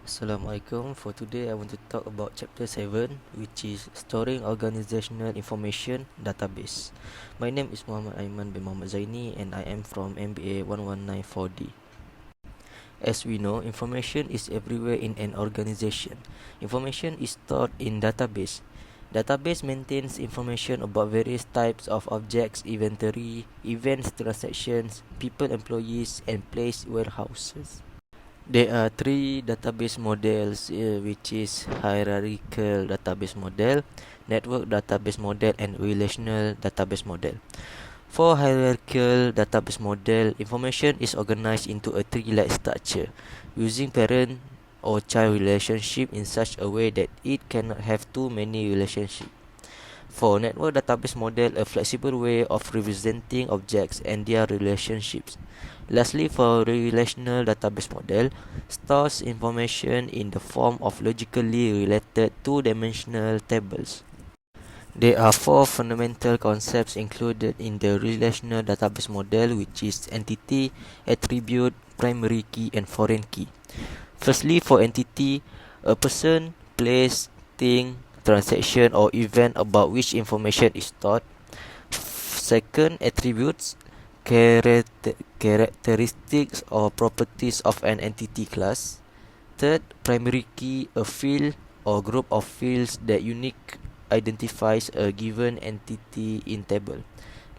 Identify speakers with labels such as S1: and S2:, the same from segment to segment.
S1: Assalamualaikum. For today, I want to talk about chapter 7, which is storing organizational information database. My name is Muhammad Aiman bin Muhammad Zaini, and I am from MBA 1194D. As we know, information is everywhere in an organization. Information is stored in database. Database maintains information about various types of objects, inventory, events, transactions, people, employees, and place warehouses. There are three database models, which is hierarchical database model, network database model, and relational database model. For hierarchical database model, information is organized into a tree-like structure using parent or child relationship in such a way that it cannot have too many relationships. For network database model, a flexible way of representing objects and their relationships. Lastly, for relational database model, stores information in the form of logically related two-dimensional tables. There are four fundamental concepts included in the relational database model, which is entity, attribute, primary key, and foreign key. Firstly, for entity, a person, place, thing, transaction, or event about which information is stored. Second, attributes, characteristics or properties of an entity class. Third, primary key, a field or group of fields that unique identifies a given entity in table.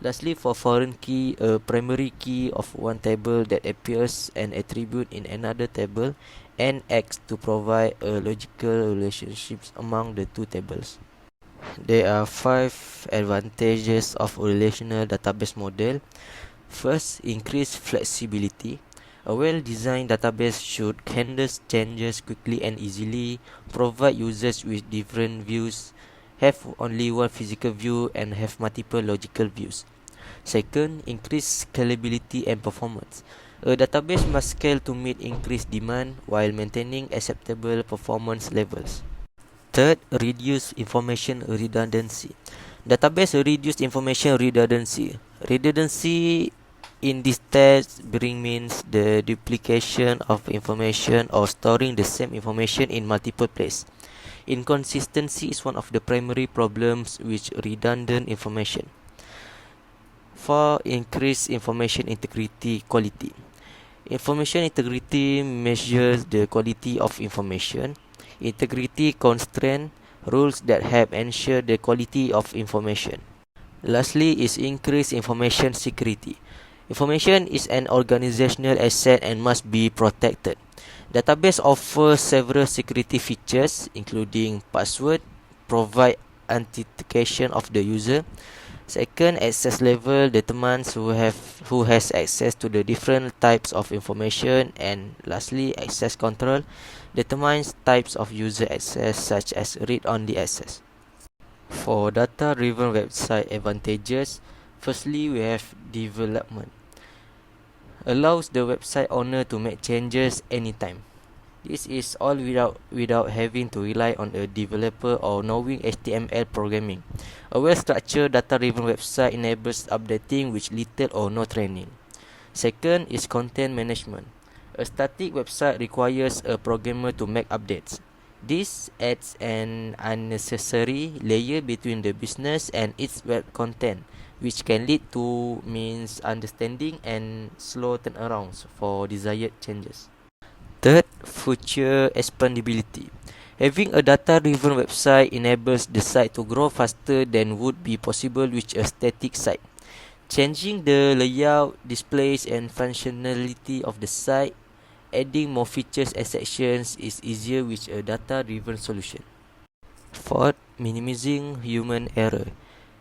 S1: Lastly, for foreign key, a primary key of one table that appears an attribute in another table and acts to provide a logical relationships among the two tables. There are 5 advantages of a relational database model. First, increase flexibility. A well-designed database should handle changes quickly and easily, provide users with different views, have only one physical view, and have multiple logical views. Second, increase scalability and performance. A database must scale to meet increased demand while maintaining acceptable performance levels. Third, reduce information redundancy. Database reduce information redundancy. Redundancy in this text means the duplication of information or storing the same information in multiple places. Inconsistency is one of the primary problems with redundant information. 4. Increase information integrity quality. Information integrity measures the quality of information. Integrity constraint rules that help ensure the quality of information. Lastly is increase information security. Information is an organizational asset and must be protected. Database offers several security features including password, provide authentication of the user. Second, access level determines who has access to the different types of information. And lastly, access control determines types of user access such as read-only access. For data-driven website advantages, firstly we have development. Allows the website owner to make changes anytime. This is all without having to rely on a developer or knowing HTML programming. A well-structured data-driven website enables updating with little or no training. Second is content management. A static website requires a programmer to make updates. This adds an unnecessary layer between the business and its web content, which can lead to misunderstanding and slow turnarounds for desired changes. Third, future expandability. Having a data-driven website enables the site to grow faster than would be possible with a static site. Changing the layout, displays, and functionality of the site, adding more features and sections is easier with a data-driven solution. Fourth, minimizing human error.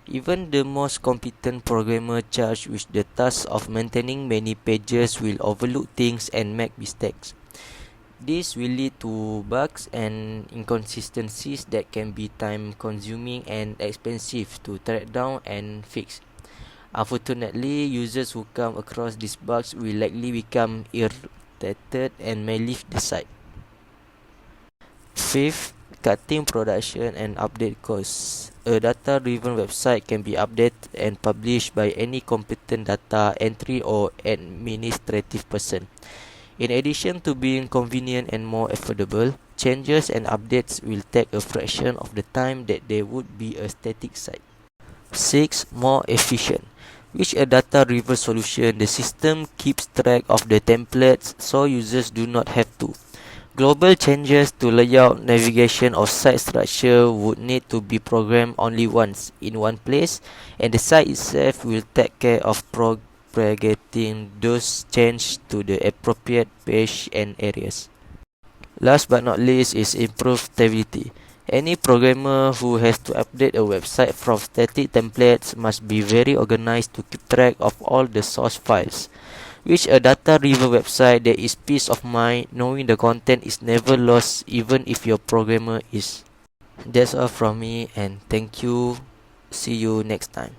S1: Even the most competent programmer charged with the task of maintaining many pages will overlook things and make mistakes. This will lead to bugs and inconsistencies that can be time-consuming and expensive to track down and fix. Unfortunately, users who come across these bugs will likely become irritated and may leave the site. Fifth, cutting production and update costs. A data-driven website can be updated and published by any competent data entry or administrative person. In addition to being convenient and more affordable, changes and updates will take a fraction of the time that they would be a static site. 6. More efficient. With a data-driven solution, the system keeps track of the templates so users do not have to. Global changes to layout, navigation, or site structure would need to be programmed only once in one place, and the site itself will take care of propagating those changes to the appropriate page and areas. Last but not least is improved stability. Any programmer who has to update a website from static templates must be very organized to keep track of all the source files. With a data-driven website, there is peace of mind knowing the content is never lost even if your programmer is. That's all from me, and thank you. See you next time.